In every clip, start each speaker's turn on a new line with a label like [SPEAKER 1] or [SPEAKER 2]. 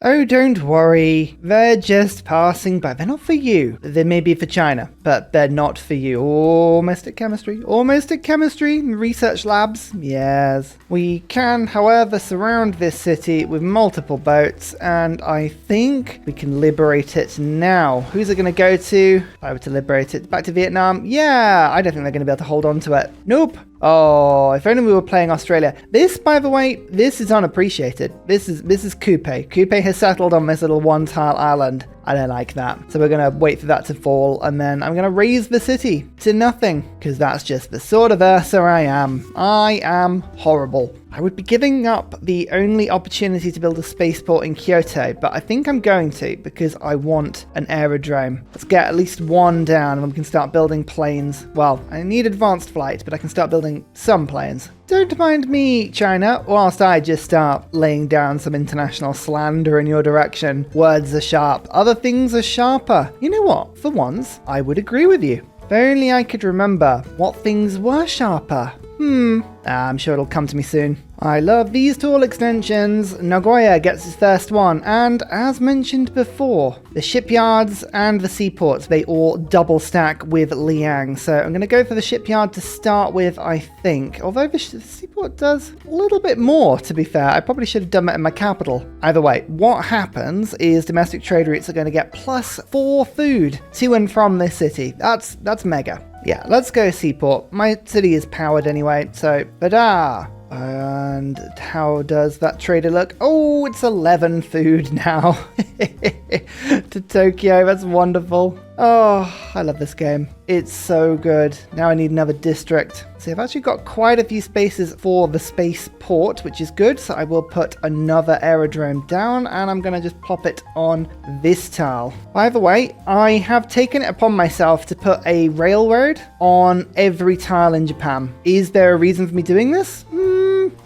[SPEAKER 1] Oh, don't worry. They're just passing by. They're not for you. They may be for China, but they're not for you. Almost at chemistry. Almost at chemistry. Research labs. Yes. We can, however, surround this city with multiple boats, and I think we can liberate it now. Who's it going to go to? If I were to liberate it, back to Vietnam? Yeah, I don't think they're going to be able to hold on to it. Nope. Oh, if only we were playing Australia. This, by the way, this is unappreciated. This is Coupe. Coupe has settled on this little one-tile island. I don't like that. So we're going to wait for that to fall, and then I'm going to raise the city to nothing, because that's just the sort of Ursa I am. I am horrible. I would be giving up the only opportunity to build a spaceport in Kyoto, but I think I'm going to, because I want an aerodrome. Let's get at least one down, and we can start building planes. Well, I need advanced flight, but I can start building some planes. Don't mind me, China, whilst I just start laying down some international slander in your direction. Words are sharp, other things are sharper. You know what? For once, I would agree with you. If only I could remember what things were sharper. I'm sure it'll come to me soon. I love these tall extensions. Nagoya gets its first one, and as mentioned before, the shipyards and the seaports, they all double stack with Liang. So I'm going to go for the shipyard to start with, I think. Although the seaport does a little bit more, to be fair. I probably should have done that in my capital. Either way, what happens is domestic trade routes are going to get +4 food to and from this city. That's mega. Yeah, let's go seaport. My city is powered anyway, so ta-da! And how does that trader look? Oh, it's 11 food now to Tokyo. That's wonderful. Oh, I love this game. It's so good. Now I need another district. So I've actually got quite a few spaces for the spaceport, which is good. So I will put another aerodrome down, and I'm going to just plop it on this tile. By the way, I have taken it upon myself to put a railroad on every tile in Japan. Is there a reason for me doing this?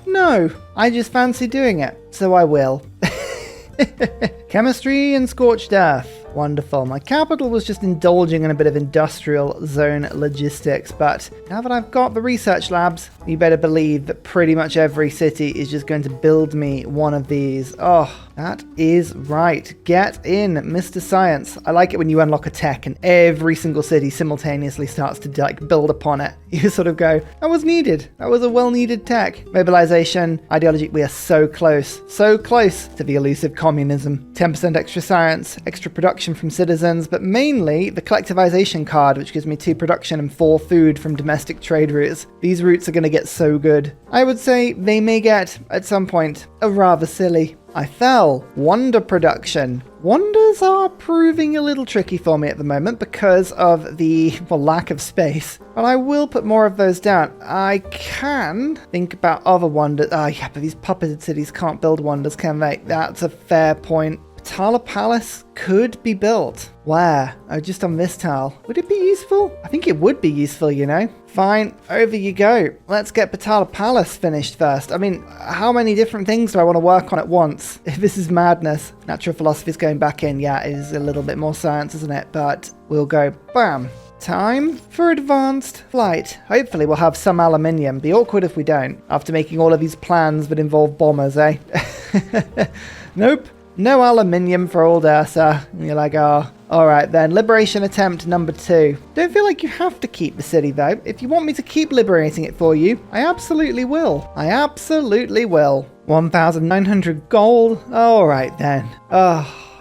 [SPEAKER 1] No. I just fancy doing it, so I will. Chemistry and scorched earth. Wonderful. My capital was just indulging in a bit of industrial zone logistics, but now that I've got the research labs, you better believe that pretty much every city is just going to build me one of these. Oh, that is right. Get in, Mr. Science. I like it when you unlock a tech and every single city simultaneously starts to build upon it. You sort of go, that was needed. That was a well-needed tech. Mobilization, ideology, we are so close to the elusive communism. 10% extra science, extra production from citizens, but mainly the collectivization card, which gives me 2 production and 4 food from domestic trade routes. These routes are going to get so good. I would say they may get, at some point, a rather silly. I fell. Wonder production. Wonders are proving a little tricky for me at the moment because of the lack of space. But I will put more of those down. I can think about other wonders. Yeah, but these puppeted cities can't build wonders, can they? That's a fair point. Tala Palace could be built. Where? Oh, just on this tile. Would it be useful? I think it would be useful, you know. Fine, over you go. Let's get Patala Palace finished first. I mean, how many different things do I want to work on at once? If this is madness. Natural philosophy is going back in. Yeah, it is a little bit more science, isn't it? But we'll go bam. Time for advanced flight. Hopefully we'll have some aluminium. Be awkward if we don't, after making all of these plans that involve bombers, eh? Nope. No aluminium for old Ursa. And you're like, oh, all right then. Liberation attempt number 2. Don't feel like you have to keep the city though. If you want me to keep liberating it for you, I absolutely will. I absolutely will. 1,900 gold. All right then.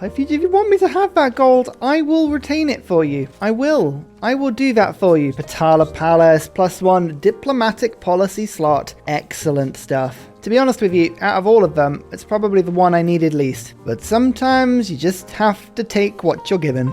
[SPEAKER 1] If you want me to have that gold, I will retain it for you. I will do that for you. Patala Palace, +1 diplomatic policy slot. Excellent stuff. To be honest with you, out of all of them, it's probably the one I needed least. But sometimes you just have to take what you're given.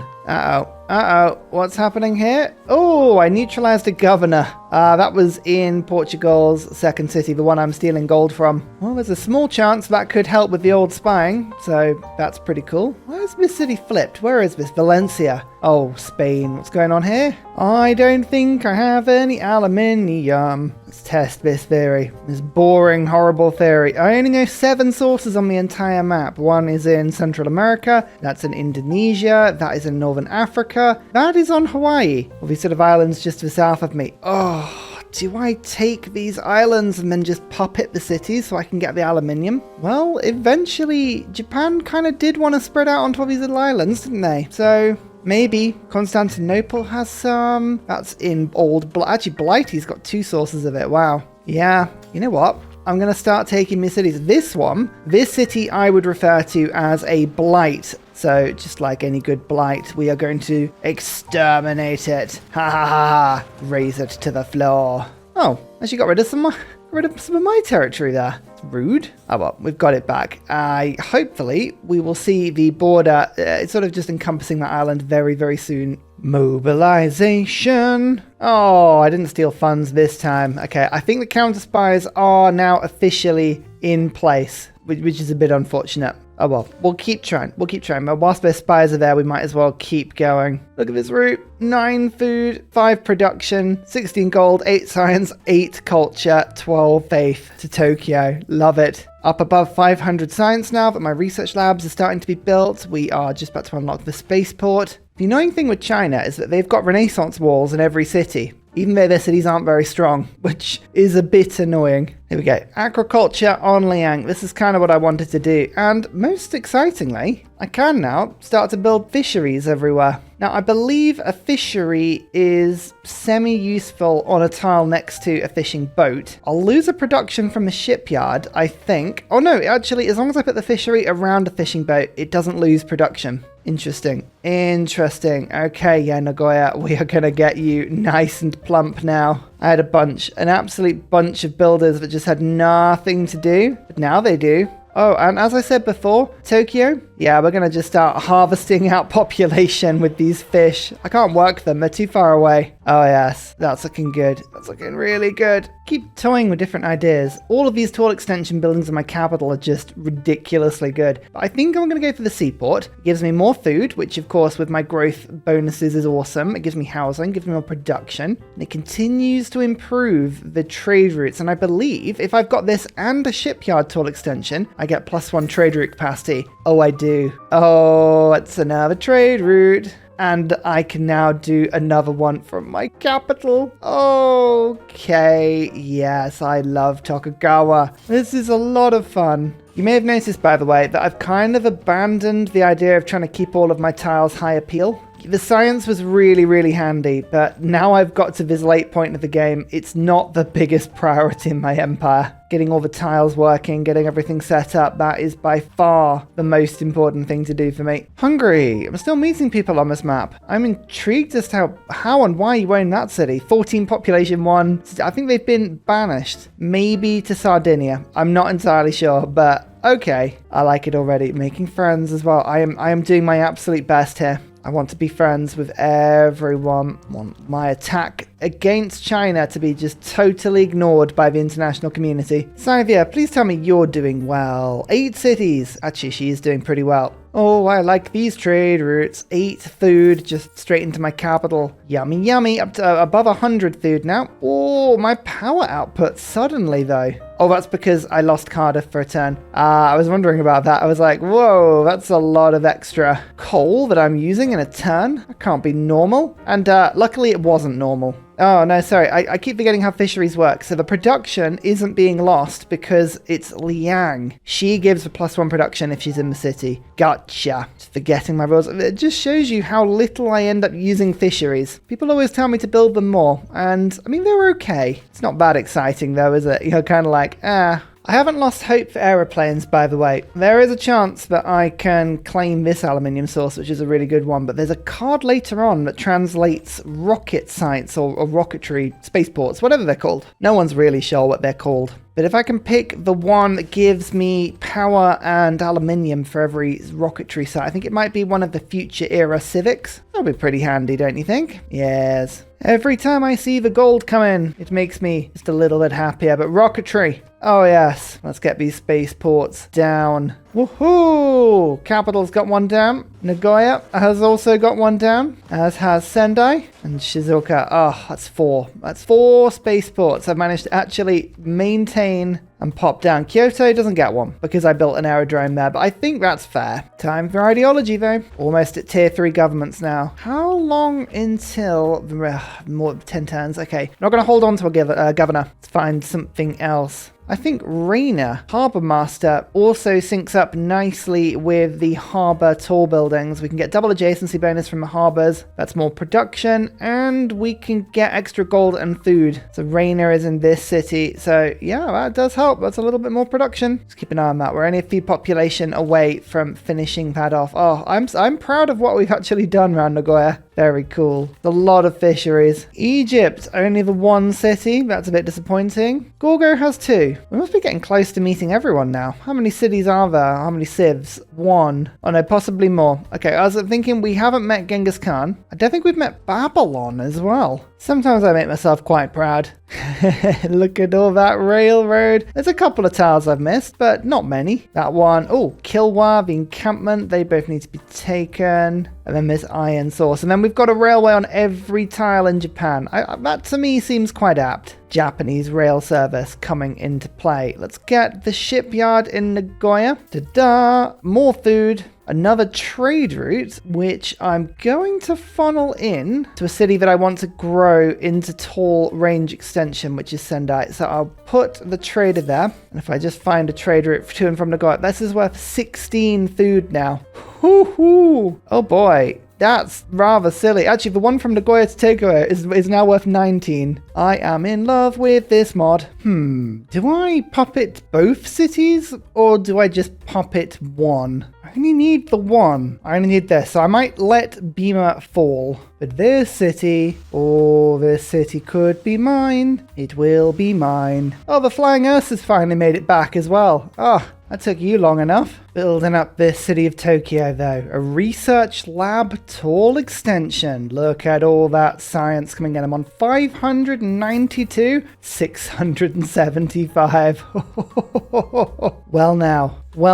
[SPEAKER 1] What's happening here? Oh, I neutralized a governor. That was in Portugal's second city, the one I'm stealing gold from. Well, there's a small chance that could help with the old spying, so that's pretty cool. Why is this city flipped? Where is this? Valencia. Oh, Spain. What's going on here? I don't think I have any aluminium. Let's test this theory. This boring, horrible theory. I only know 7 sources on the entire map. One is in Central America. That's in Indonesia. That is in Northern Africa. That is on Hawaii. All these sort of islands just to the south of me. Oh, do I take these islands and then just puppet the cities so I can get the aluminium? Well, eventually Japan kind of did want to spread out onto all these little islands, didn't they? So maybe Constantinople has some. That's in Old Blight. Actually, Blighty's got 2 sources of it. Wow. Yeah, you know what? I'm going to start taking these cities. This city I would refer to as a blight. So just like any good blight, we are going to exterminate it. Ha ha ha ha. Raise it to the floor. Oh, actually got rid of some of my territory there. It's rude. Oh well, we've got it back. Hopefully we will see the border sort of just encompassing that island very, very soon. Mobilization. Oh, I didn't steal funds this time. Okay, I think the counter spies are now officially in place, which is a bit unfortunate. Oh well, we'll keep trying. But whilst their spies are there, we might as well keep going. Look at this route. 9 food, 5 production, 16 gold, 8 science, 8 culture, 12 faith to Tokyo. Love it. Up above 500 science now that my research labs are starting to be built. We are just about to unlock the spaceport. The annoying thing with China is that they've got Renaissance walls in every city, even though their cities aren't very strong, which is a bit annoying. Here we go. Agriculture on Liang. This is kind of what I wanted to do. And most excitingly, I can now start to build fisheries everywhere. Now, I believe a fishery is semi-useful on a tile next to a fishing boat. I'll lose a production from a shipyard, I think. Oh no, actually, as long as I put the fishery around a fishing boat, it doesn't lose production. Interesting. Okay, yeah, Nagoya, we are going to get you nice and plump now. I had an absolute bunch of builders that just had nothing to do, but now they do. Oh, and as I said before, Tokyo, yeah, we're going to just start harvesting out population with these fish. I can't work them. They're too far away. Oh, yes. That's looking good. That's looking really good. Keep toying with different ideas. All of these tall extension buildings in my capital are just ridiculously good. But I think I'm going to go for the seaport. It gives me more food, which, of course, with my growth bonuses is awesome. It gives me housing, gives me more production. And it continues to improve the trade routes. And I believe if I've got this and a shipyard tall extension, I get +1 trade route capacity. Oh, I do. Oh, it's another trade route. And I can now do another one from my capital. Okay, yes, I love Tokugawa. This is a lot of fun. You may have noticed, by the way, that I've kind of abandoned the idea of trying to keep all of my tiles high appeal. The science was really, really handy, but now I've got to this late point of the game, it's not the biggest priority in my empire. Getting all the tiles working, getting everything set up, that is by far the most important thing to do for me. Hungary. I'm still meeting people on this map. I'm intrigued as to how and why you own that city. 14 population 1. I think they've been banished. Maybe to Sardinia. I'm not entirely sure, but okay. I like it already. Making friends as well. I am doing my absolute best here. I want to be friends with everyone. I want my attack against China to be just totally ignored by the international community. Scythia, please tell me you're doing well. 8 cities. Actually, she is doing pretty well. Oh, I like these trade routes. 8 food, just straight into my capital. Yummy, yummy. Up to above 100 food now. Oh, my power output suddenly, though. Oh, that's because I lost Cardiff for a turn. I was wondering about that. I was like, whoa, that's a lot of extra coal that I'm using in a turn. That can't be normal. And luckily it wasn't normal. Oh, no, sorry. I keep forgetting how fisheries work. So the production isn't being lost because it's Liang. She gives a +1 production if she's in the city. Gotcha. Just forgetting my rules. It just shows you how little I end up using fisheries. People always tell me to build them more. And, I mean, they're okay. It's not that exciting, though, is it? You're kind of like, I haven't lost hope for aeroplanes, by the way. There is a chance that I can claim this aluminium source, which is a really good one, but there's a card later on that translates rocket sites or rocketry spaceports, whatever they're called. No one's really sure what they're called. But if I can pick the one that gives me power and aluminium for every rocketry site, I think it might be one of the future era civics. That'll be pretty handy, don't you think? Yes. Every time I see the gold come in, it makes me just a little bit happier. But rocketry, Oh yes, let's get these spaceports down. Woohoo! Capital's got one down. Nagoya has also got one down, as has Sendai and Shizuoka. Oh, that's 4. That's 4 spaceports I've managed to actually maintain and pop down. Kyoto doesn't get one because I built an aerodrome there, but I think that's fair. Time for ideology though. Almost at tier 3 governments now. How long until more 10 turns? Okay, not going to hold on to a governor. Let's find something else. I think Rainer, Harbour Master, also syncs up nicely with the harbour tall buildings. We can get double adjacency bonus from the harbours. That's more production, and we can get extra gold and food. So Rainer is in this city. So yeah, that does help. That's a little bit more production. Just keep an eye on that. We're only a few population away from finishing that off. Oh, I'm proud of what we've actually done around Nagoya. Very cool. A lot of fisheries. Egypt, only the 1 city. That's a bit disappointing. Gorgo has 2. We must be getting close to meeting everyone now. How many cities are there? How many civs? 1. Oh no, possibly more. Okay, I was thinking we haven't met Genghis Khan. I don't think we've met Babylon as well. Sometimes I make myself quite proud. Look at all that railroad. There's a couple of tiles I've missed, but not many. That one. Oh, Kilwa, the encampment. They both need to be taken. And then this iron source. And then we've got a railway on every tile in Japan. That to me seems quite apt. Japanese rail service coming into play. Let's get the shipyard in Nagoya. Ta-da! More food. Another trade route, which I'm going to funnel in to a city that I want to grow into tall range extension, which is Sendai. So I'll put the trader there. And if I just find a trade route to and from Nagoya, this is worth 16 food now. Hoo-hoo! Oh boy. That's rather silly. Actually, the one from Nagoya to Tokugawa is now worth 19. I am in love with this mod. Do I puppet both cities or do I just puppet one? I only need the one. I only need this. So I might let Bima fall. But this city, oh, this city could be mine. It will be mine. Oh, the Flying Earth has finally made it back as well. Oh, that took you long enough. Building up this city of Tokyo, though. A research lab tall extension. Look at all that science coming in. I'm on 592, 675. Well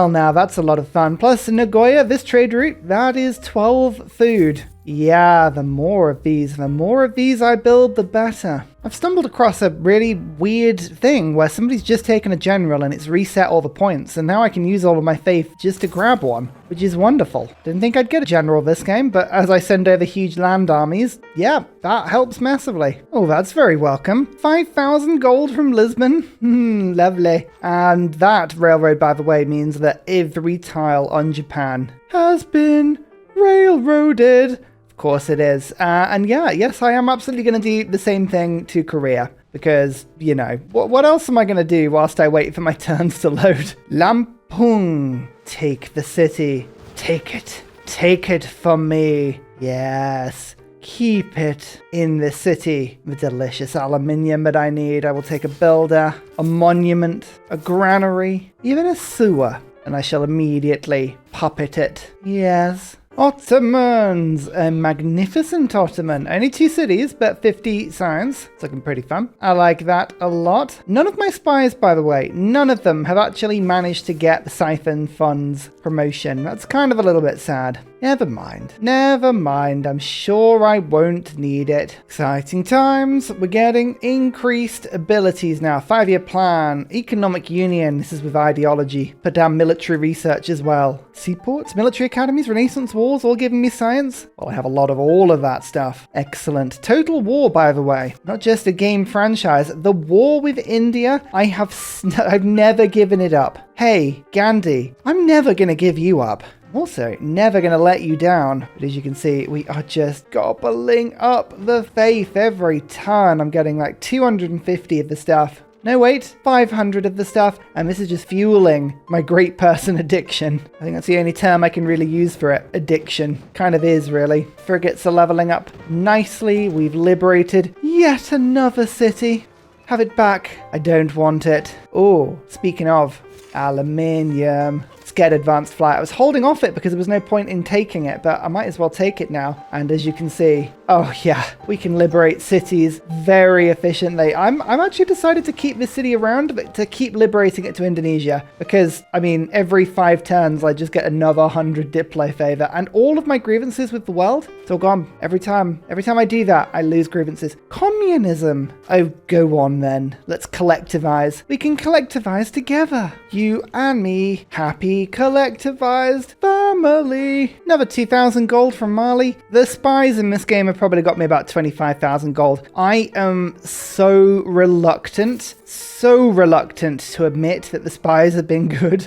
[SPEAKER 1] now, that's a lot of fun. Plus, in Nagoya, this trade route, that is 12 food. Yeah, the more of these I build, the better. I've stumbled across a really weird thing where somebody's just taken a general and it's reset all the points, and now I can use all of my faith just to grab one, which is wonderful. Didn't think I'd get a general this game, but as I send over huge land armies, yeah, that helps massively. Oh, that's very welcome. 5,000 gold from Lisbon. Lovely. And that railroad, by the way, means that every tile on Japan has been railroaded. Of course it is. And yeah, yes, I am absolutely going to do the same thing to Korea. Because, you know, what else am I going to do whilst I wait for my turns to load? Lampung. Take the city. Take it. Take it from me. Yes. Keep it in the city. The delicious aluminium that I need. I will take a builder, a monument, a granary, even a sewer. And I shall immediately puppet it. Yes. Ottomans! A magnificent Ottoman. Only 2 cities, but 50 science. It's looking pretty fun. I like that a lot. None of my spies, by the way, none of them have actually managed to get the Siphon Funds promotion. That's kind of a little bit sad. Never mind. Never mind. I'm sure I won't need it. Exciting times. We're getting increased abilities now. 5-year plan. Economic union. This is with ideology. Put down military research as well. Seaports, military academies, Renaissance wars, all giving me science. Well, I have a lot of all of that stuff. Excellent. Total War, by the way. Not just a game franchise. The war with India, I've never given it up. Hey, Gandhi, I'm never going to give you up. Also, never going to let you down. But as you can see, we are just gobbling up the faith every turn. I'm getting like 250 of the stuff. No, wait, 500 of the stuff. And this is just fueling my great person addiction. I think that's the only term I can really use for it. Addiction. Kind of is, really. Frigates are leveling up nicely. We've liberated yet another city. Have it back. I don't want it. Oh, speaking of aluminium. Let's get advanced flight. I was holding off it because there was no point in taking it, but I might as well take it now. And as you can see, oh yeah, we can liberate cities very efficiently. I'm actually decided to keep this city around, but to keep liberating it to Indonesia, because I mean, every 5 turns I just get another 100 diplo favor, and all of my grievances with the world, it's all gone. Every time I do that, I lose grievances. Communism. Oh, go on then. Let's collectivize. We can collectivize together. You and me, happy collectivized family. Another 2,000 gold from Mali. The spies in this game have probably got me about 25,000 gold. I am so reluctant to admit that the spies have been good.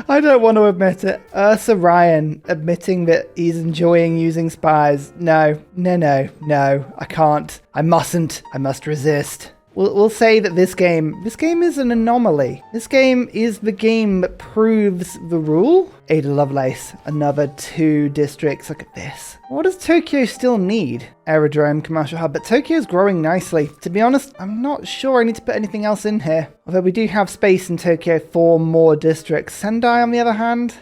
[SPEAKER 1] I don't want to admit it. Ursa Ryan admitting that he's enjoying using spies. No, I can't. I mustn't. I must resist. We'll say that this game is an anomaly. This game is the game that proves the rule. Ada Lovelace, another 2 districts. Look at this. What does Tokyo still need? Aerodrome, commercial hub, but Tokyo's growing nicely. To be honest, I'm not sure I need to put anything else in here. Although we do have space in Tokyo for more districts. Sendai, on the other hand,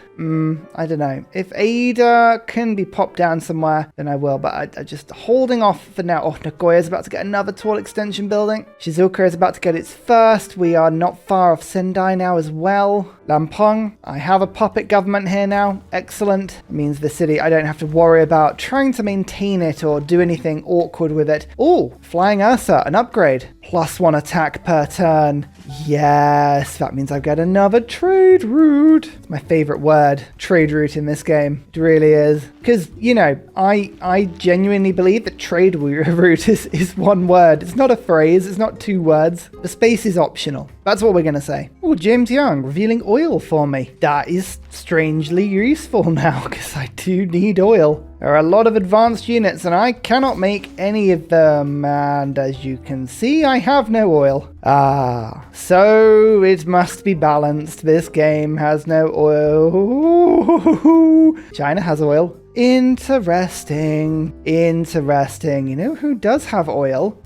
[SPEAKER 1] I don't know. If Ada can be popped down somewhere, then I will, but I just holding off for now. Oh, Nagoya's about to get another tall extension building. Shizuoka is about to get its first. We are not far off Sendai now as well. Lampong, I have a puppet government here now. Excellent. It means the city, I don't have to worry about trying to maintain it or do anything awkward with it. Oh, Flying Ursa, an upgrade. +1 attack per turn. Yes, that means I get another trade route. It's my favorite word, trade route in this game. It really is. Because, you know, I genuinely believe that trade route is one word. It's not a phrase. It's not 2 words. The space is optional. That's what we're going to say. Oh, James Young revealing oil for me. That is strangely useful now because I do need oil. There are a lot of advanced units and I cannot make any of them. And as you can see, I have no oil. So it must be balanced. This game has no oil. China has oil. Interesting. You know who does have oil?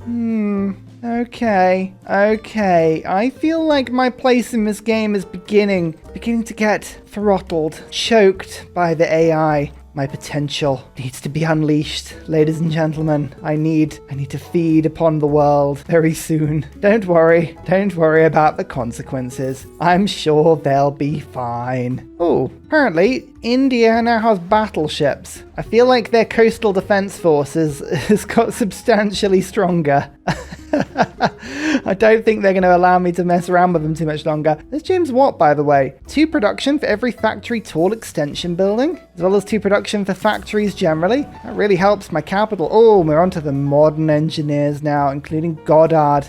[SPEAKER 1] Okay. I feel like my place in this game is beginning to get throttled, choked by the AI. My potential needs to be unleashed, ladies and gentlemen. I need to feed upon the world very soon. Don't worry about the consequences. I'm sure they'll be fine. Oh, apparently India now has battleships. I feel like their coastal defense forces has got substantially stronger. I don't think they're going to allow me to mess around with them too much longer. There's James Watt, by the way. 2 production for every factory tall extension building, as well as 2 production for factories generally. That really helps my capital. Oh, we're onto the modern engineers now, including Goddard.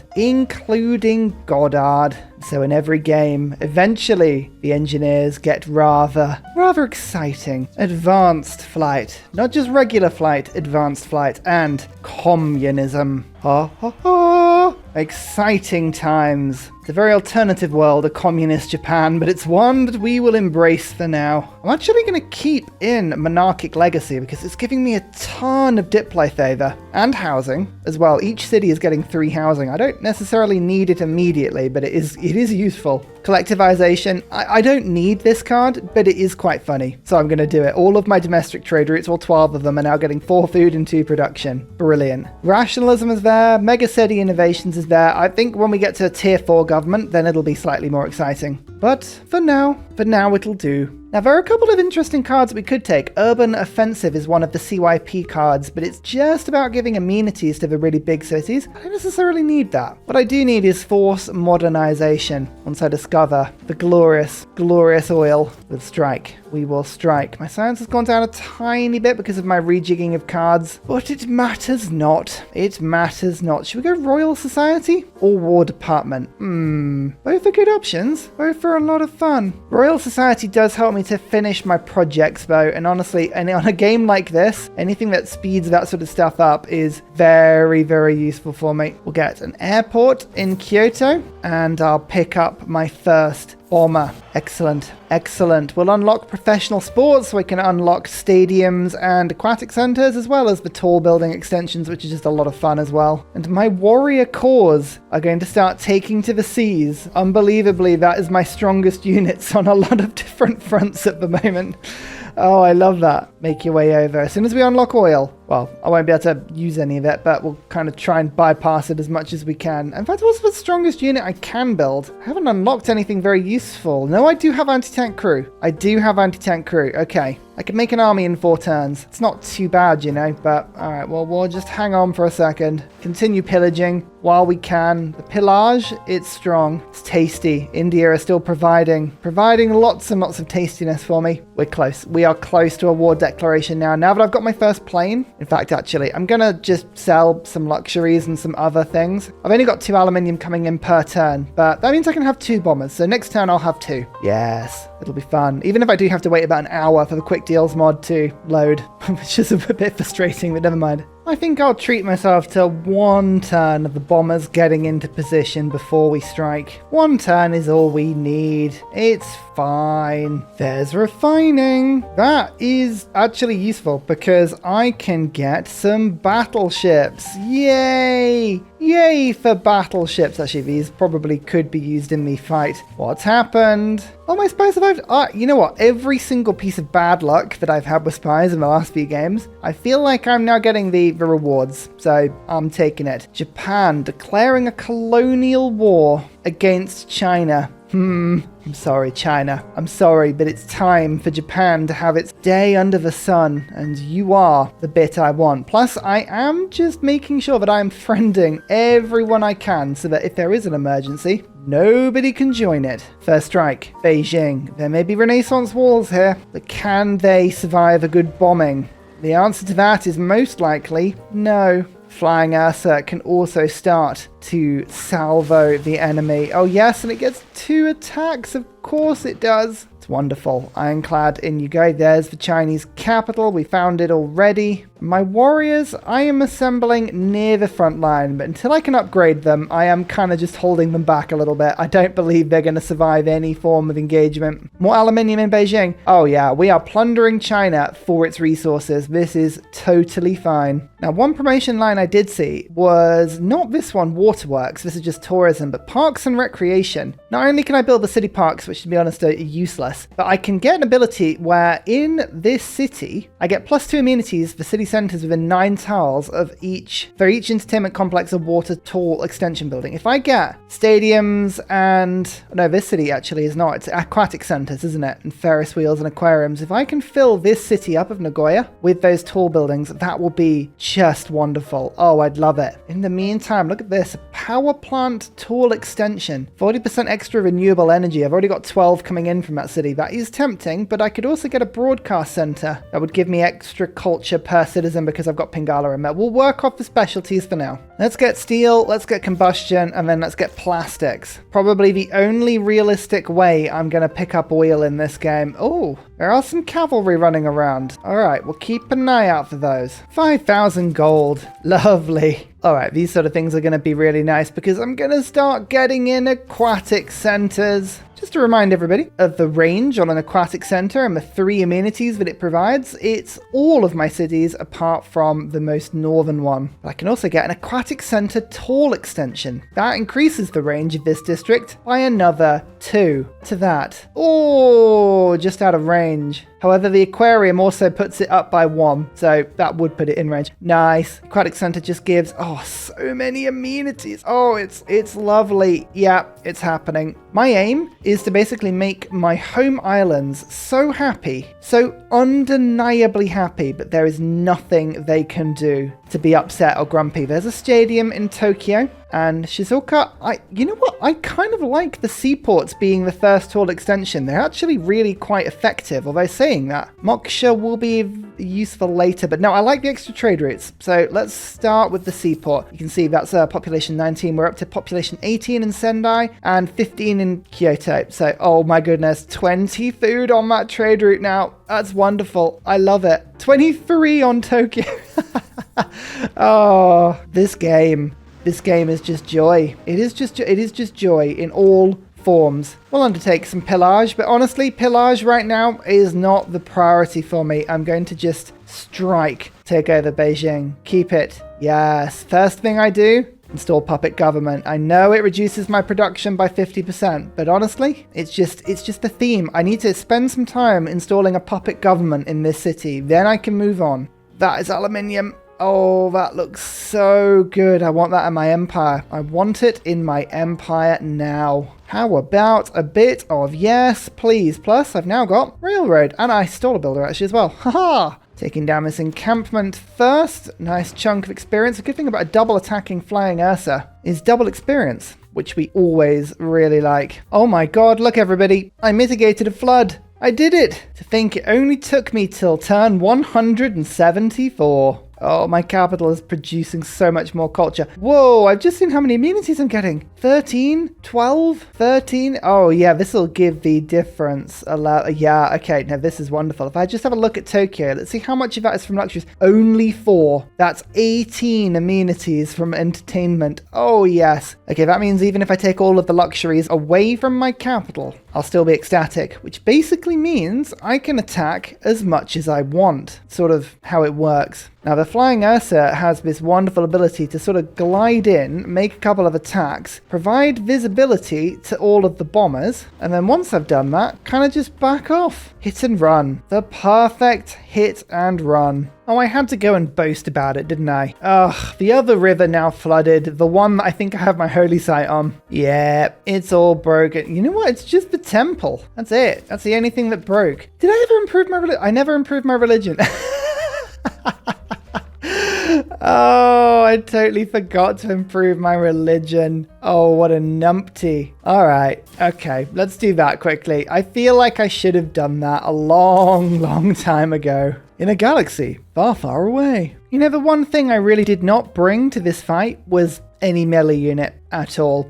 [SPEAKER 1] So in every game, eventually the engineers get rather exciting. Advanced flight. Not just regular flight, advanced flight. And communism. Exciting times. It's a very alternative world, a communist Japan, but it's one that we will embrace for now. I'm actually going to keep in monarchic legacy because it's giving me a ton of diplo favor and housing as well. Each city is getting 3 housing. I don't necessarily need it immediately, but it is useful. Collectivization. I don't need this card, but it is quite funny. So I'm going to do it. All of my domestic trade routes, all 12 of them, are now getting 4 food and 2 production. Brilliant. Rationalism is there. Megacity innovations is there. I think when we get to tier 4 government, then it'll be slightly more exciting. But for now it'll do. Now, there are a couple of interesting cards we could take. Urban Offensive is one of the CYP cards, but it's just about giving amenities to the really big cities. I don't necessarily need that. What I do need is Force Modernization. Once I discover the glorious oil with Strike, we will strike. My science has gone down a tiny bit because of my rejigging of cards, but it matters not. Should we go Royal Society or War Department? Both are good options. Both are a lot of fun. Royal Society does help me to finish my projects though, and honestly, on a game like this, anything that speeds that sort of stuff up is very, very useful for me. We'll get an airport in Kyoto, and I'll pick up my first bomber. Excellent. Excellent. We'll unlock professional sports, so we can unlock stadiums and aquatic centers, as well as the tall building extensions, which is just a lot of fun as well. And my warrior corps are going to start taking to the seas. Unbelievably, that is my strongest units on a lot of different fronts at the moment. Oh, I love that. Make your way over. As soon as we unlock oil, well, I won't be able to use any of it, but we'll kind of try and bypass it as much as we can. In fact, what's the strongest unit I can build? I haven't unlocked anything very useful. No, I do have anti-tank crew. I do have anti-tank crew. Okay. I can make an army in 4 turns. It's not too bad, you know, but all right, well, we'll just hang on for a second. Continue pillaging while we can. The pillage, it's strong. It's tasty. India is still providing lots and lots of tastiness for me. We're close. We are close to a war declaration now. Now that I've got my first plane, in fact, actually, I'm going to just sell some luxuries and some other things. I've only got 2 aluminium coming in per turn, but that means I can have 2 bombers. So next turn I'll have 2. Yes, it'll be fun. Even if I do have to wait about an hour for the quick deals mod to load, which is a bit frustrating, but never mind. I think I'll treat myself to 1 turn of the bombers getting into position before we strike. 1 turn is all we need. It's fine. There's refining. That is actually useful because I can get some battleships. Yay! Yay for battleships. Actually, these probably could be used in the fight. What's happened? Oh, my spy survived. You know what? Every single piece of bad luck that I've had with spies in the last few games, I feel like I'm now getting the rewards. So I'm taking it. Japan declaring a colonial war against China. I'm sorry, China. I'm sorry, but it's time for Japan to have its day under the sun, and you are the bit I want. Plus, I am just making sure that I am friending everyone I can, so that if there is an emergency, nobody can join it. First strike, Beijing. There may be Renaissance walls here, but can they survive a good bombing? The answer to that is most likely no. Flying Ursa can also start to salvo the enemy. Oh yes, and it gets 2 attacks. Of course it does. It's wonderful. Ironclad, in you go. There's the Chinese capital. We found it already. My warriors, I am assembling near the front line, but until I can upgrade them, I am kind of just holding them back a little bit. I don't believe they're going to survive any form of engagement. More aluminium in Beijing. Oh yeah, we are plundering China for its resources. This is totally fine. Now, one promotion line I did see was not this one, waterworks. This is just tourism, but parks and recreation. Not only can I build the city parks, which to be honest are useless, but I can get an ability where in this city, I get +2 amenities for city centers within 9 tiles of each, for each entertainment complex or water tall extension building. If I get stadiums and, no, this city actually is not, it's aquatic centers, isn't it? And Ferris wheels and aquariums. If I can fill this city up of Nagoya with those tall buildings, that will be just wonderful. Oh, I'd love it. In the meantime, look at this, a power plant tall extension, 40% extra renewable energy. I've already got 12 coming in from that city. That is tempting, but I could also get a broadcast center that would give me extra culture per citizen because I've got Pingala and Met. We'll work off the specialties for now. Let's get steel, let's get combustion, and then let's get plastics. Probably the only realistic way I'm going to pick up oil in this game. Oh, there are some cavalry running around. All right, we'll keep an eye out for those. 5,000 gold. Lovely. All right, these sort of things are going to be really nice because I'm going to start getting in aquatic centers. Just to remind everybody of the range on an aquatic center and the 3 amenities that it provides, it's all of my cities apart from the most northern one. But I can also get an aquatic center tall extension. That increases the range of this district by another 2 to that. Oh, just out of range. However, the aquarium also puts it up by 1, so that would put it in range. Nice. Aquatic center just gives, oh, so many amenities. Oh, it's lovely. Yeah, it's happening. My aim is to basically make my home islands so happy, so undeniably happy, but there is nothing they can do to be upset or grumpy. There's a stadium in Tokyo. And Shizuoka, you know what? I kind of like the seaports being the first tall extension. They're actually really quite effective, although saying that. Moksha will be useful later, but no, I like the extra trade routes. So let's start with the seaport. You can see that's population 19. We're up to population 18 in Sendai and 15 in Kyoto. So, oh my goodness, 20 food on that trade route now. That's wonderful. I love it. 23 on Tokyo. Oh, this game is just joy. It is just joy in all forms. We'll undertake some pillage, but honestly, pillage right now is not the priority for me. I'm going to just strike, take over Beijing, keep it. Yes, first thing I do, install puppet government. I know it reduces my production by 50%, but honestly, it's just the theme. I need to spend some time installing a puppet government in this city. Then I can move on. That is aluminium. Oh, that looks so good. I want that in my empire. I want it in my empire now. How about a bit of yes, please? Plus, I've now got railroad, and I stole a builder actually as well. Haha! Taking down this encampment first. Nice chunk of experience. A good thing about a double attacking flying Ursa is double experience, which we always really like. Oh my god, look everybody. I mitigated a flood. I did it. To think it only took me till turn 174. Oh, my capital is producing so much more culture. Whoa, I've just seen how many amenities I'm getting. 13, 12, 13. Oh, yeah, this will give the difference. Yeah, okay, no, this is wonderful. If I just have a look at Tokyo, let's see how much of that is from luxuries. Only 4. That's 18 amenities from entertainment. Oh, yes. Okay, that means even if I take all of the luxuries away from my capital, I'll still be ecstatic, which basically means I can attack as much as I want. Sort of how it works. Now, the Flying Ursa has this wonderful ability to sort of glide in, make a couple of attacks, provide visibility to all of the bombers, and then once I've done that, kind of just back off. Hit and run. The perfect hit and run. Oh, I had to go and boast about it, didn't I? Ugh, the other river now flooded. The one that I think I have my holy site on. Yeah, it's all broken. You know what? It's just the temple. That's it. That's the only thing that broke. Did I ever improve my religion? I never improved my religion. Oh, I totally forgot to improve my religion. Oh, what a numpty. All right. Okay, let's do that quickly. I feel like I should have done that a long time ago. In a galaxy far, far away. You know, the one thing I really did not bring to this fight was any melee unit at all.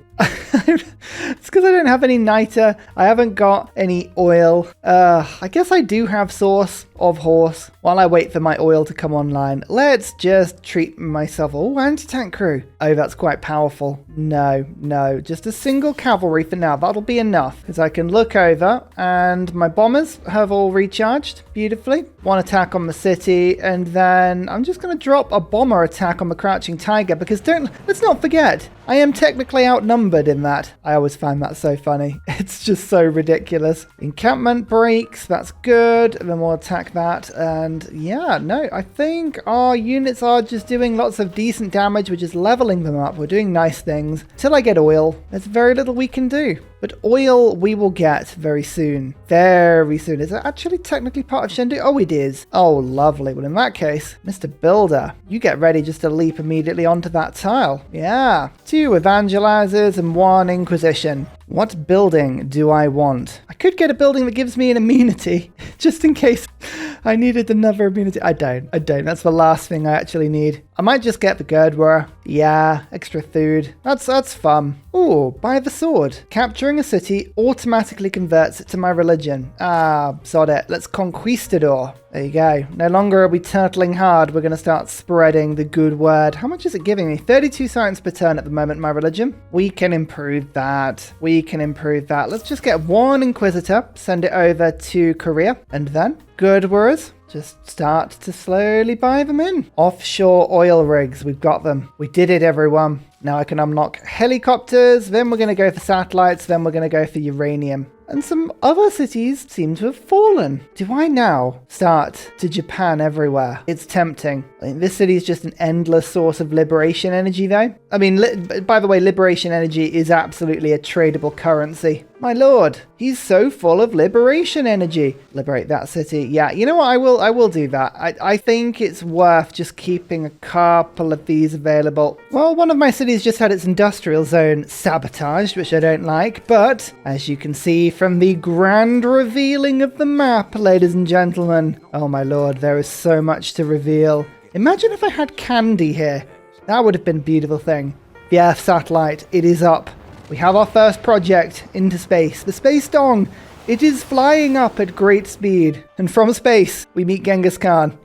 [SPEAKER 1] It's because I don't have any niter. I haven't got any oil. I guess I do have source of horse. While I wait for my oil to come online, let's just treat myself. Oh, anti-tank crew. Oh, that's quite powerful. No, just a single cavalry for now. That'll be enough because I can look over and my bombers have all recharged beautifully. One attack on the city, and then I'm just going to drop a bomber attack on the Crouching Tiger because let's not forget, I am technically outnumbered in that. I always find that so funny. It's just so ridiculous. Encampment breaks, that's good. And then we'll attack that. And yeah, no, I think our units are just doing lots of decent damage. We're just leveling them up. We're doing nice things. Till I get oil, there's very little we can do. But oil we will get very soon. Very soon. Is it actually technically part of Shendu? Oh, it is. Oh, lovely. Well, in that case, Mr. Builder, you get ready just to leap immediately onto that tile. Yeah. 2 evangelizers and 1 inquisition. What building do I want? I could get a building that gives me an amenity, just in case I needed another amenity. I don't. That's the last thing I actually need. I might just get the Girdware. Yeah, extra food. That's fun. Ooh, buy the sword. Capturing a city automatically converts it to my religion. Ah, sod it. Let's conquistador. There you go. No longer are we turtling hard. We're going to start spreading the good word. How much is it giving me? 32 science per turn at the moment, my religion. We can improve that. Let's just get 1 Inquisitor, send it over to Korea, and then Girdwarers. Just start to slowly buy them in. Offshore oil rigs, we've got them. We did it, everyone. Now I can unlock helicopters, then we're going to go for satellites, then we're going to go for uranium. And some other cities seem to have fallen. Do I now start to Japan everywhere? It's tempting. I mean, this city is just an endless source of liberation energy, though. I mean, by the way, liberation energy is absolutely a tradable currency. My lord, he's so full of liberation energy. Liberate that city. Yeah, you know what? I will do that. I think it's worth just keeping a couple of these available. Well, one of my cities just had its industrial zone sabotaged, which I don't like. But as you can see from the grand revealing of the map, ladies and gentlemen. Oh my lord, there is so much to reveal. Imagine if I had candy here. That would have been a beautiful thing. The Earth satellite, it is up. We have our first project into space. The Space Dong. It is flying up at great speed. And from space, we meet Genghis Khan.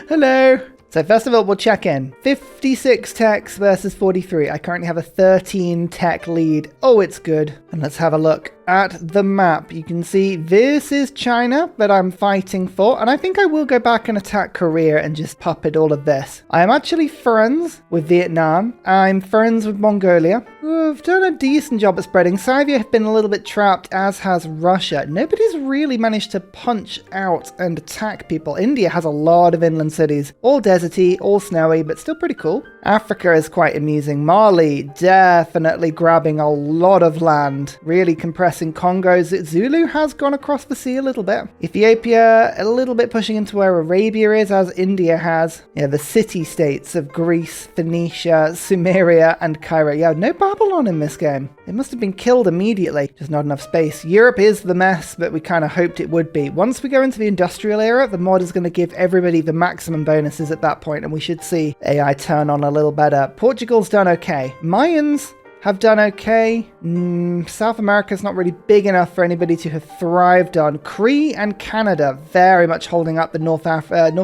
[SPEAKER 1] Hello. So first of all, we'll check in. 56 techs versus 43. I currently have a 13 tech lead. Oh, it's good. And let's have a look at the map. You can see this is China that I'm fighting for, and I think I will go back and attack Korea and just puppet all of this. I am actually friends with Vietnam. I'm friends with Mongolia. I've done a decent job at spreading. Scythia have been a little bit trapped, as has Russia. Nobody's really managed to punch out and attack people. India has a lot of inland cities, all deserty, all snowy, but still pretty cool. Africa is quite amusing. Mali definitely grabbing a lot of land, really compressing Congo's. Zulu has gone across the sea a little bit. Ethiopia a little bit pushing into where Arabia is, as India has. Yeah, the city-states of Greece, Phoenicia, Sumeria, and Cairo. Yeah, no Babylon in this game. It must have been killed immediately. Just not enough space. Europe is the mess that we kind of hoped it would be. Once we go into the industrial era, the mod is going to give everybody the maximum bonuses at that point, and we should see AI turn on a little better. Portugal's done okay. Mayans have done okay. South America's not really big enough for anybody to have thrived on. Cree and Canada very much holding up the North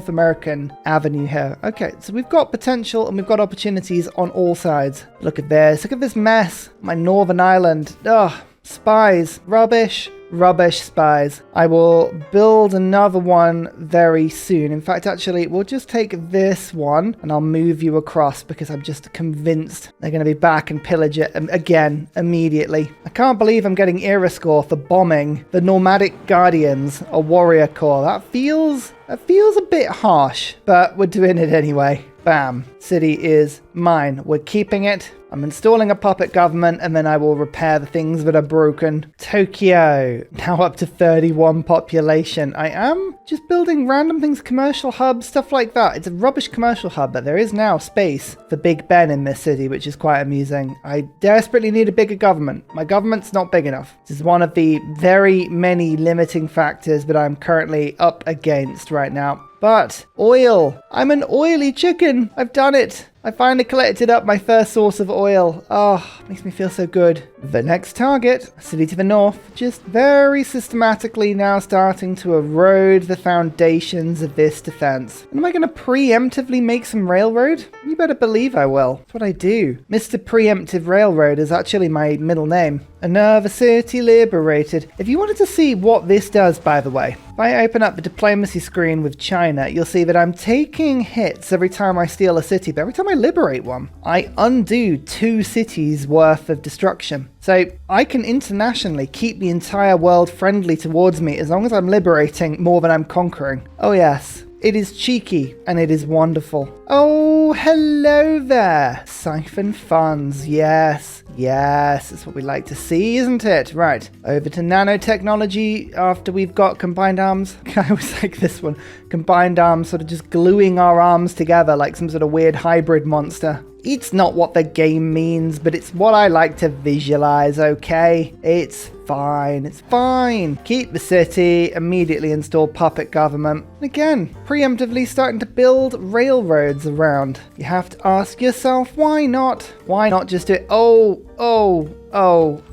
[SPEAKER 1] American avenue here. Okay, so we've got potential and we've got opportunities on all sides. Look at this. Look at this mess. My Northern Ireland. Ugh. Spies. Rubbish. Rubbish spies. I will build another one very soon. In fact, actually, we'll just take this one and I'll move you across because I'm just convinced they're going to be back and pillage it again immediately. I can't believe I'm getting era score for bombing the Nomadic Guardians, a warrior corps. That feels a bit harsh, but we're doing it anyway. Bam. City is mine. We're keeping it. I'm installing a puppet government, and then I will repair the things that are broken. Tokyo, now up to 31 population. I am just building random things, commercial hubs, stuff like that. It's a rubbish commercial hub, but there is now space for Big Ben in this city, which is quite amusing. I desperately need a bigger government. My government's not big enough. This is one of the very many limiting factors that I'm currently up against right now. But oil. I'm an oily chicken. I've done it. I finally collected up my first source of oil. Oh, makes me feel so good. The next target, a city to the north, just very systematically now starting to erode the foundations of this defense. And am I going to preemptively make some railroad? You better believe I will. That's what I do. Mr. Preemptive Railroad is actually my middle name. Another city liberated. If you wanted to see what this does, by the way, if I open up the diplomacy screen with China, you'll see that I'm taking hits every time I steal a city, but every time I liberate one, I undo 2 cities worth of destruction. So I can internationally keep the entire world friendly towards me as long as I'm liberating more than I'm conquering. Oh yes. It is cheeky and it is wonderful. Oh, hello there. Siphon funds. Yes. Yes, that's what we like to see, isn't it? Right, over to nanotechnology after we've got combined arms. I always like this one. Combined arms, sort of just gluing our arms together like some sort of weird hybrid monster. It's not what the game means, but it's what I like to visualize, okay? It's fine. It's fine. Keep the city, immediately install puppet government. Again, preemptively starting to build railroads around. You have to ask yourself, why not? Why not just do it? Oh,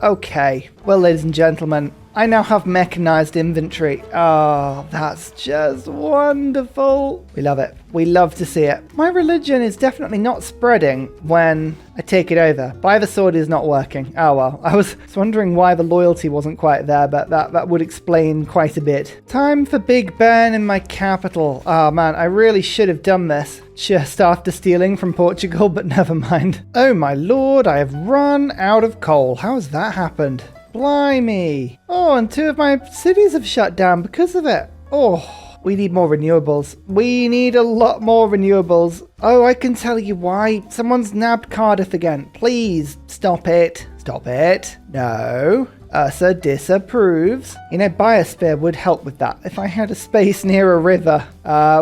[SPEAKER 1] okay. Well, ladies and gentlemen, I now have mechanized inventory. Oh, that's just wonderful. We love it. We love to see it. My religion is definitely not spreading when I take it over. Buy the sword is not working. Oh well. I was wondering why the loyalty wasn't quite there, but that would explain quite a bit. Time for Big Ben in my capital. Oh man, I really should have done this just after stealing from Portugal, but never mind. Oh my lord, I have run out of coal. How has that happened? Blimey. Oh, and 2 of my cities have shut down because of it. Oh, we need more renewables. We need a lot more renewables. Oh, I can tell you why. Someone's nabbed Cardiff again. Please, stop it. Stop it. No. Ursa disapproves. You know, Biosphere would help with that if I had a space near a river.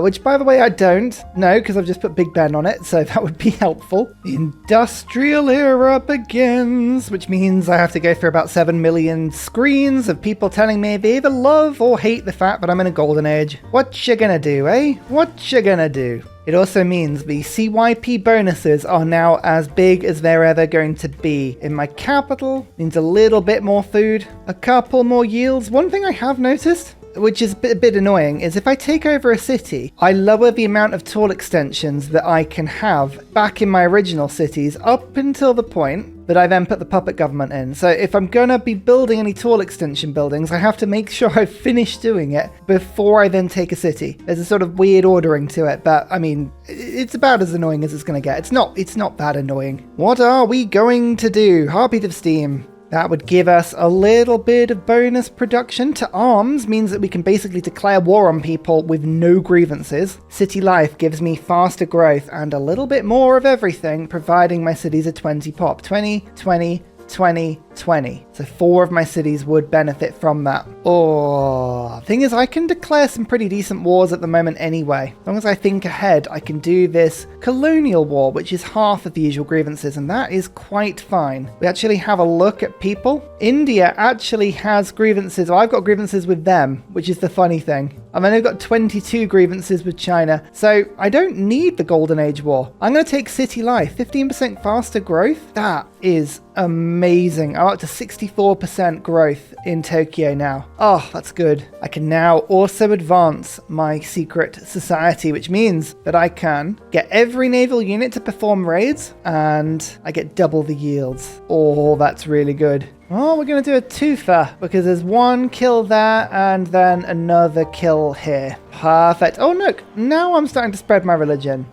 [SPEAKER 1] Which, by the way, I don't. No, because I've just put Big Ben on it, so that would be helpful. The industrial era begins, which means I have to go through about 7 million screens of people telling me they either love or hate the fact that I'm in a golden age. What you gonna do, eh? What you gonna do? It also means the CYP bonuses are now as big as they're ever going to be. In my capital, means a little bit more food, a couple more yields. One thing I have noticed, which is a bit annoying, is if I take over a city, I lower the amount of tall extensions that I can have back in my original cities up until the point that I then put the puppet government in. So if I'm going to be building any tall extension buildings, I have to make sure I finish doing it before I then take a city. There's a sort of weird ordering to it, but I mean, it's about as annoying as it's going to get. It's not that annoying. What are we going to do? Heartbeat of Steam. That would give us a little bit of bonus production to arms, means that we can basically declare war on people with no grievances. City life gives me faster growth and a little bit more of everything, providing my cities are 20 pop. 20, 20, 20, 20. So 4 of my cities would benefit from that. Oh, thing is, I can declare some pretty decent wars at the moment anyway. As long as I think ahead, I can do this colonial war, which is half of the usual grievances, and that is quite fine. We actually have a look at people. India actually has grievances. Well, I've got grievances with them, which is the funny thing. I've only got 22 grievances with China, so I don't need the Golden Age War. I'm going to take city life, 15% faster growth. That is amazing. I'm up to 64% growth in Tokyo now. Oh, that's good. I can now also advance my secret society, which means that I can get every naval unit to perform raids, and I get double the yields. Oh, that's really good. Oh, we're going to do a twofer because there's one kill there and then another kill here. Perfect. Oh, look, now I'm starting to spread my religion.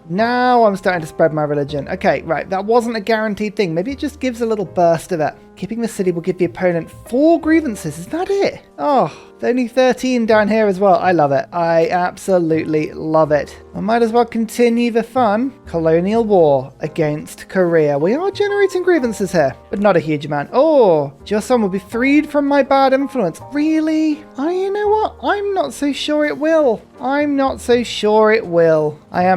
[SPEAKER 1] Okay, right. That wasn't a guaranteed thing. Maybe it just gives a little burst of it. Keeping the city will give the opponent 4 grievances. Is that it? Oh, only 13 down here as well. I love it. I absolutely love it. I might as well continue the fun. Colonial war against Korea. We are generating grievances here, but not a huge amount. Oh, your son will be freed from my bad influence. Really? Oh, you know what? I'm not so sure it will. I am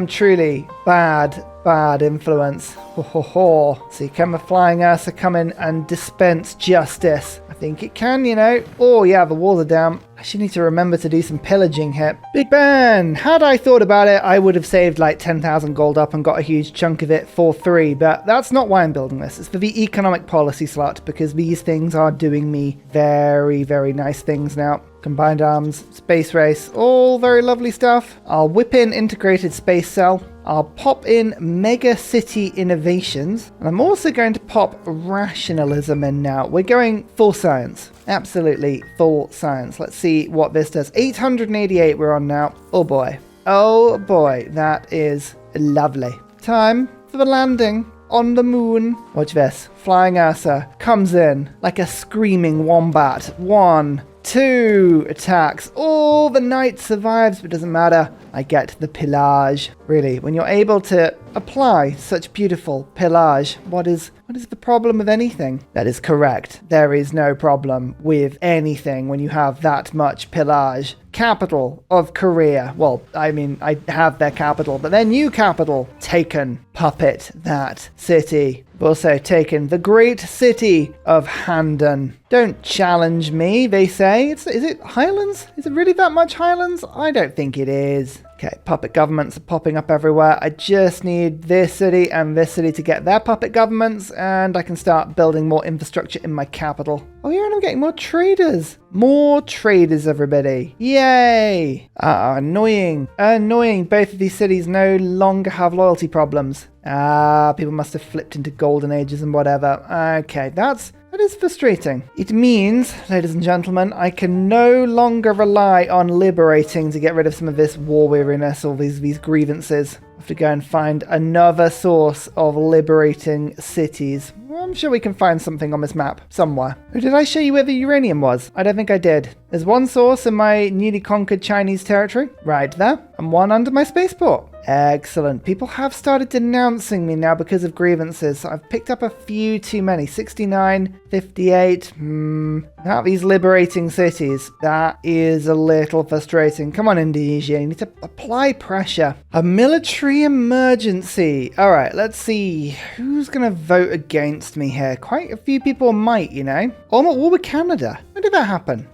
[SPEAKER 1] truly bad influence. Ho ho ho. See, can the flying Ursa come in and dispense justice? I think it can, you know. Oh yeah, the walls are down. I should need to remember to do some pillaging here. Big Ben! Had I thought about it, I would have saved like 10,000 gold up and got a huge chunk of it for 3, but that's not why I'm building this. It's for the economic policy slot, because these things are doing me very, very nice things now. Combined arms, space race, all very lovely stuff. I'll whip in integrated space cell. I'll pop in mega city innovations. And I'm also going to pop rationalism in now. We're going full science. Absolutely full science. Let's see what this does. 888 we're on now. Oh boy. Oh boy. That is lovely. Time for the landing on the moon. Watch this. Flying Ursa comes in like a screaming wombat. 1, 2 attacks. Oh, the knight survives, but it doesn't matter. I get the pillage. Really, when you're able to apply such beautiful pillage, what is the problem with anything? That is correct. There is no problem with anything when you have that much pillage. Capital of Korea. Well, I mean, I have their capital, but their new capital taken. Puppet that city. We've also taken the great city of Handon. Don't challenge me, they say. Is it Highlands? Is it really that much Highlands? I don't think it is. Okay, puppet governments are popping up everywhere. I just need this city and this city to get their puppet governments, and I can start building more infrastructure in my capital. Oh yeah, and I'm getting more traders. More traders, everybody. Yay! Annoying. Annoying. Both of these cities no longer have loyalty problems. People must have flipped into golden ages and whatever. Okay, that is frustrating. It means, ladies and gentlemen, I can no longer rely on liberating to get rid of some of this war weariness or these grievances. I have to go and find another source of liberating cities. Well, I'm sure we can find something on this map somewhere. Oh, did I show you where the uranium was? I don't think I did. There's one source in my newly conquered Chinese territory, right there, and one under my spaceport. Excellent. People have started denouncing me now because of grievances. I've picked up a few too many. 69, 58. Not these liberating cities. That is a little frustrating. Come on, Indonesia. You need to apply pressure. A military emergency. All right, let's see. Who's going to vote against me here? Quite a few people might, you know. Oh, I'm at war with Canada. When did that happen?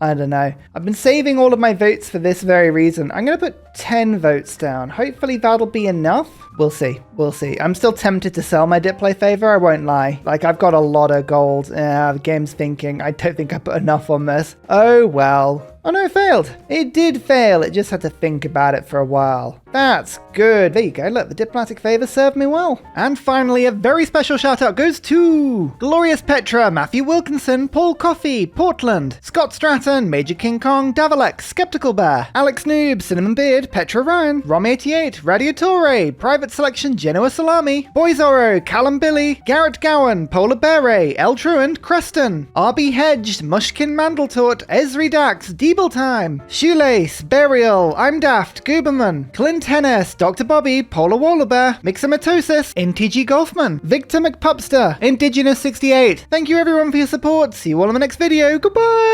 [SPEAKER 1] I don't know. I've been saving all of my votes for this very reason. I'm going to put 10 votes down. Hopefully that'll be enough. We'll see. We'll see. I'm still tempted to sell my Diplo favor. I won't lie. Like, I've got a lot of gold. The game's thinking. I don't think I put enough on this. Oh, well. Oh no, it failed. It did fail. It just had to think about it for a while. That's good. There you go. Look, the diplomatic favor served me well. And finally, a very special shout out goes to Glorious Petra, Matthew Wilkinson, Paul Coffey, Portland, Scott Stratton, Major King Kong, Davalek, Skeptical Bear, Alex Noob, Cinnamon Beard, Petra Ryan, Rom88, Radiatore, Private Selection, Genoa Salami, Boyzoro, Callum Billy, Garrett Gowan, Polar Beret, El Truant, Creston, RB Hedged, Mushkin Mandletort, Esri Dax, Deeble Time, Shoelace, Burial, I'm Daft, Gooberman, Clint Hennes, Dr. Bobby, Polar Wallabear, Mixomatosis, NTG Golfman, Victor McPupster, Indigenous68. Thank you everyone for your support. See you all in the next video. Goodbye!